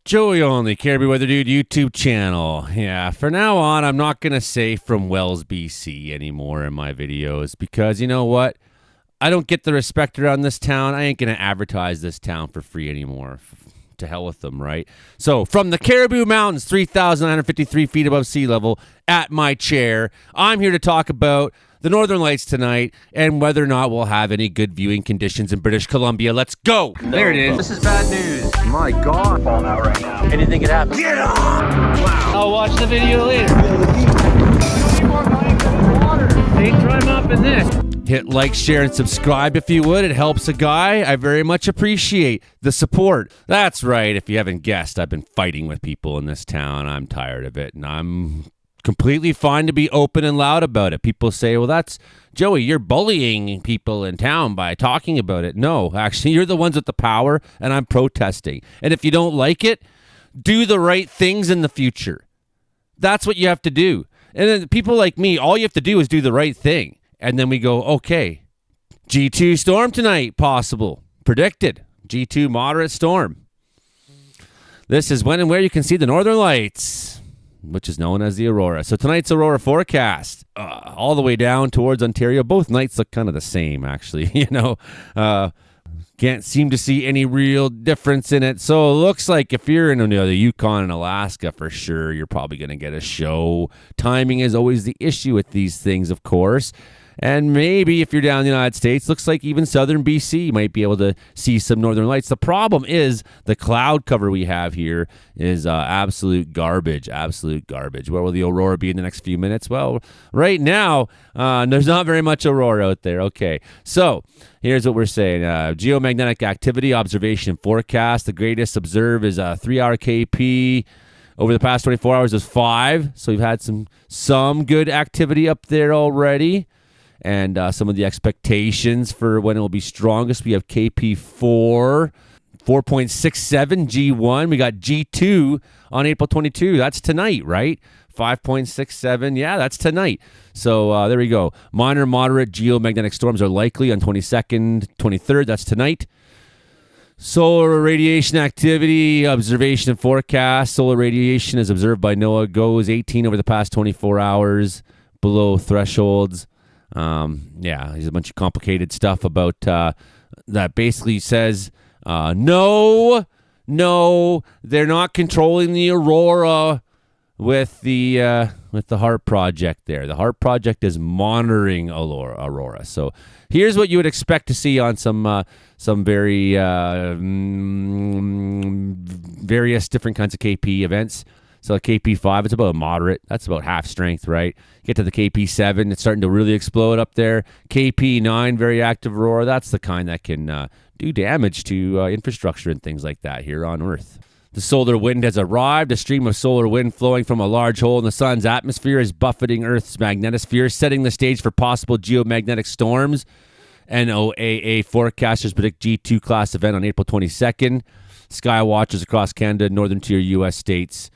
Joey Only, Caribou Weather Dude YouTube channel. Yeah, for now on, I'm not going to say from Wells, BC anymore in my videos because you know what? I don't get the respect around this town. I ain't going to advertise this town for free anymore. To hell with them, right? So, from the Caribou Mountains, 3,953 feet above sea level, at my chair, I'm here to talk about the Northern Lights tonight and whether or not we'll have any good viewing conditions in British Columbia. Let's go. There it is. This is bad news. My God. Falling out right now. Anything could happen. Get on! Wow. I'll watch the video later. Ain't try mopping this. Hit like, share, and subscribe if you would. It helps a guy. I very much appreciate the support. That's right. If you haven't guessed, I've been fighting with people in this town. I'm tired of it, and I'm completely fine to be open and loud about it. People say, well, that's Joey, you're bullying people in town by talking about it. No, actually, you're the ones with the power, and I'm protesting. And if you don't like it, do the right things in the future. That's what you have to do. And then people like me, all you have to do is do the right thing. And then we go, okay, G2 storm tonight, possible. Predicted. G2 moderate storm. This is when and where you can see the Northern Lights, which is known as the Aurora. So tonight's Aurora forecast, all the way down towards Ontario. Both nights look kind of the same, actually. Can't seem to see any real difference in it. So it looks like if you're in the Yukon and Alaska, for sure, you're probably going to get a show. Timing is always the issue with these things, of course. And maybe if you're down in the United States, looks like even southern BC might be able to see some northern lights. The problem is the cloud cover we have here is absolute garbage, Where will the aurora be in the next few minutes? Well, right now, there's not very much aurora out there. Okay, so here's what we're saying. Geomagnetic activity, observation, forecast. The greatest observed is 3-hour KP. Over the past 24 hours is 5. So we've had some good activity up there already. And some of the expectations for when it will be strongest. We have KP4, 4.67, G1. We got G2 on April 22. That's tonight, right? 5.67. Yeah, that's tonight. So there we go. Minor, moderate geomagnetic storms are likely on 22nd, 23rd. That's tonight. Solar radiation activity, observation and forecast. Solar radiation is observed by NOAA goes 18 over the past 24 hours, below thresholds. There's a bunch of complicated stuff about that basically says no, they're not controlling the aurora with the HAARP project there. The HAARP project is monitoring aurora. So here's what you would expect to see on some very various different kinds of KP events. So KP5, it's about a moderate. That's about half strength, right? Get to the KP7, it's starting to really explode up there. KP9, very active aurora. That's the kind that can do damage to infrastructure and things like that here on Earth. The solar wind has arrived. A stream of solar wind flowing from a large hole in the sun's atmosphere is buffeting Earth's magnetosphere, setting the stage for possible geomagnetic storms. NOAA forecasters predict G2 class event on April 22nd. Sky watchers across Canada and northern tier U.S. states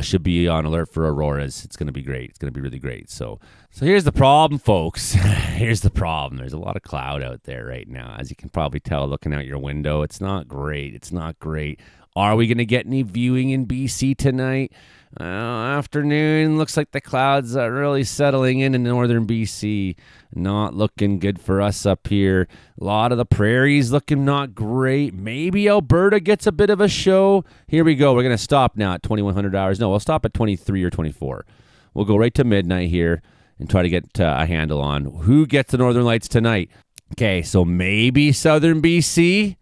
should be on alert for auroras. It's going to be great. It's going to be really great. So here's the problem, folks. Here's the problem. There's a lot of cloud out there right now. As you can probably tell looking out your window, it's not great. Are we going to get any viewing in BC tonight? Afternoon, looks like the clouds are really settling in northern BC. Not looking good for us up here. A lot of the prairies looking not great. Maybe Alberta gets a bit of a show. Here we go. We're going to stop now at 2100 hours. No, we'll stop at 23 or 24. We'll go right to midnight here and try to get a handle on who gets the Northern Lights tonight. Okay, so maybe southern BC.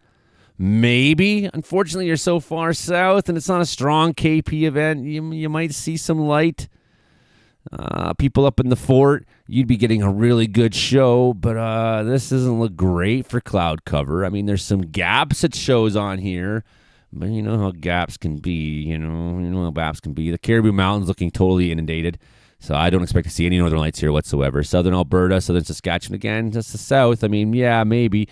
Maybe. Unfortunately, you're so far south and it's not a strong KP event. You might see some light. People up in the fort, you'd be getting a really good show, but this doesn't look great for cloud cover. I mean, there's some gaps it shows on here, but you know how gaps can be. You know how gaps can be. The Caribou Mountains looking totally inundated, so I don't expect to see any northern lights here whatsoever. Southern Alberta, southern Saskatchewan again, just the south. I mean, yeah, maybe.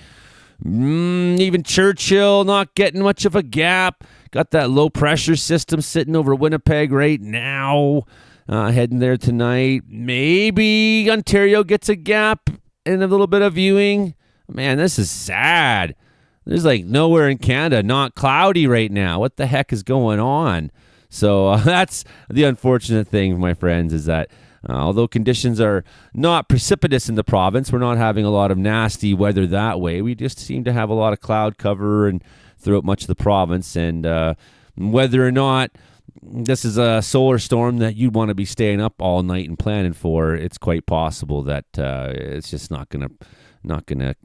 Even Churchill not getting much of a gap. Got that low pressure system sitting over Winnipeg right now. Heading there tonight. Maybe Ontario gets a gap and a little bit of viewing. Man, this is sad. there's like nowhere in Canada not cloudy right now. What the heck is going on? So that's the unfortunate thing, my friends, is that although conditions are not precipitous in the province, we're not having a lot of nasty weather that way. We just seem to have a lot of cloud cover and throughout much of the province. And whether or not this is a solar storm that you'd want to be staying up all night and planning for, it's quite possible that it's just not gonna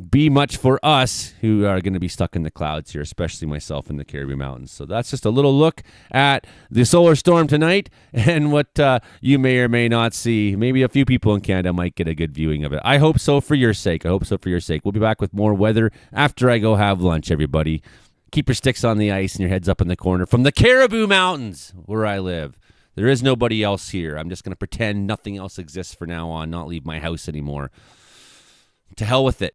be much for us who are going to be stuck in the clouds here, especially myself in the Caribou Mountains. So that's just a little look at the solar storm tonight and what you may or may not see. Maybe a few people in Canada might get a good viewing of it. I hope so for your sake. We'll be back with more weather after I go have lunch, everybody. Keep your sticks on the ice and your heads up in the corner from the Caribou Mountains, where I live. There is nobody else here. I'm just going to pretend nothing else exists for now on, not leave my house anymore. To hell with it.